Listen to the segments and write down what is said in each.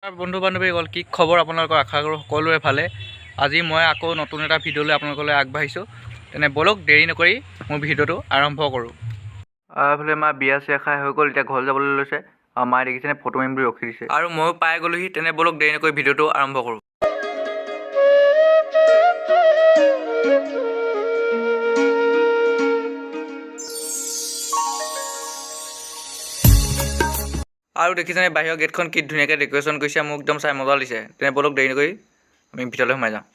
বন্ধু বান্ধৱীসকল কি খবৰ আপোনালোকৰ আশা কৰোঁ সকলোৰে ভালে। আজি মই আকৌ নতুন এটা ভিডিঅ'লৈ আপোনালোকলৈ আগবাঢ়িছোঁ। তেনে বলক দেৰি নকৰি মোৰ ভিডিঅ'টো আৰম্ভ কৰোঁ। এইফালে মা বিয়া চিয়া খাই হৈ গ'ল, এতিয়া ঘৰ যাবলৈ লৈছে। মায়ে দেখিছেনে ফটো মাৰিম বুলি ৰখি দিছে আৰু ময়ো পাই গ'লোহি। তেনে বলক দেৰি নকৰি ভিডিঅ'টো আৰম্ভ কৰোঁ। আৰু দেখিছেনে বাহিৰৰ গেটখন কি ধুনীয়াকৈ ডেক'ৰেশ্যন কৰিছে, মোক একদম চাই মজা লাগিছে। তেনে বলক দেৰি নকৰি আমি ভিতৰলৈ সোমাই যাওঁ।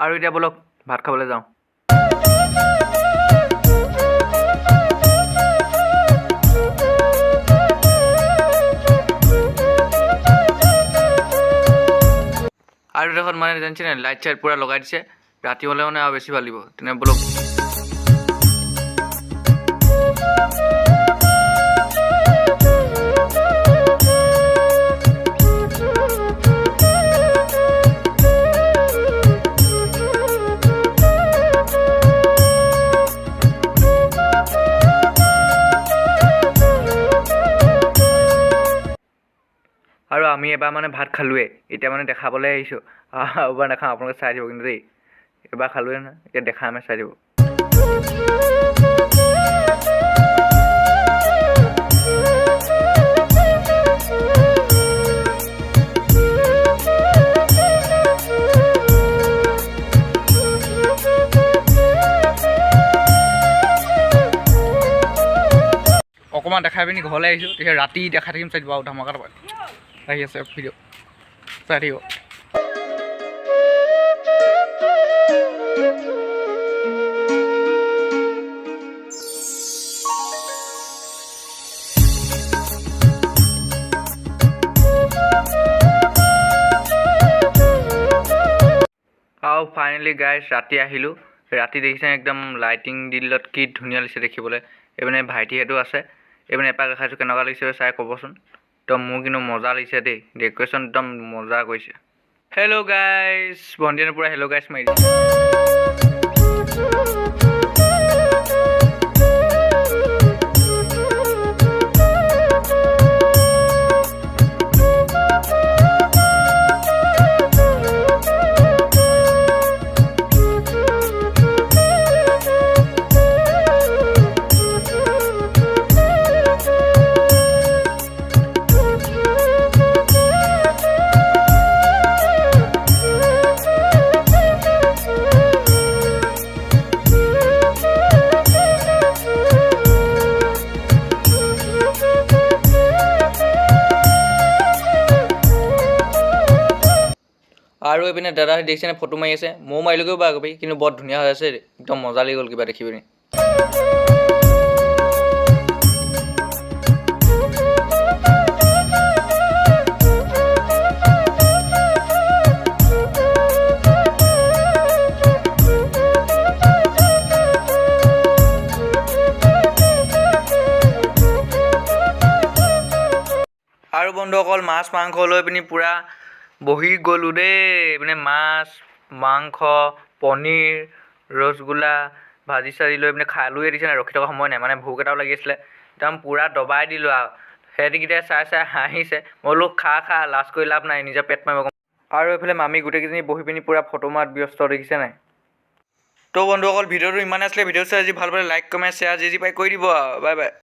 আৰু এতিয়া বলক ভাত খাবলৈ যাওঁ। আৰু দেখোন মানে জানিছেনে লাইট চাইট পূৰা লগাই দিছে, ৰাতি হ'লে মানে আৰু বেছি ভাল লাগিব। তেনে বলক আৰু আমি এবাৰ মানে ভাত খালোঁৱে, এতিয়া মানে দেখাবলৈ আহিছোঁ। এবাৰ নাখাওঁ, আপোনালোকে চাই দিব কিন্তু দেই। এবাৰ খালোঁৱে নহয়, এতিয়া দেখামে, চাই দিব। অকণমান দেখাই পিনি ঘৰলৈ আহিছোঁ, তেতিয়া ৰাতি দেখাই থাকিম, চাই দিব আৰু ধামাকা পাই আহি আছে ভিডিঅ' চাই থাকিব। আৰু ফাইনেলি গাইছ ৰাতি আহিলোঁ। ৰাতি দেখিছে একদম লাইটিং দিলত কি ধুনীয়া লাগিছে দেখিবলৈ। এইপিনে ভাইটিহঁতো আছে। এইপিনে এপাক দেখাইছোঁ কেনেকুৱা লাগিছে চাই ক'বচোন। একদম মোৰ কিন্তু মজা লাগিছে দেই, ডেক'ৰেশ্যন একদম মজা কৰিছে। হেল্ল' গাইছ, ভণ্টিয়ে পূৰা হেল্ল' গাইছ মাৰি দিছে। আৰু এইপিনে দাদা দেখিছেনে ফটো মাৰি আছে, ময়ো মাৰিলোগৈ বা কবি, কিন্তু বৰ ধুনীয়া হৈ আছে, একদম মজা লাগি গ'ল কিবা দেখি পিনি। আৰু বন্ধুসকল মাছ মাংস লৈ পিনি পূৰা বহি গ'লোঁ দেই। মানে মাছ মাংস পনীৰ ৰসগোল্লা ভাজি চাজি লৈ পিনে খালোঁৱে দিছে নাই, ৰখি থকা সময় নাই, মানে ভোক এটাও লাগি আছিলে। একদম পূৰা দবাই দিলোঁ আৰু সিহঁতিকেইটাই চাই চাই হাঁহিছে। মই বোলো খা লাজ কৰি লাভ নাই, নিজৰ পেট মাৰিব। আৰু এইফালে মামী গোটেইকেইজনী বহি পিনি পূৰা ফটো মৰাত ব্যস্ত দেখিছে নাই। তো বন্ধুসকল ভিডিঅ'টো ইমানে আছিলে। ভিডিঅ'টো চাই যদি ভাল পালে লাইক কমেণ্ট শ্বেয়াৰ যি পাই কৰি দিব আৰু। Bye bye.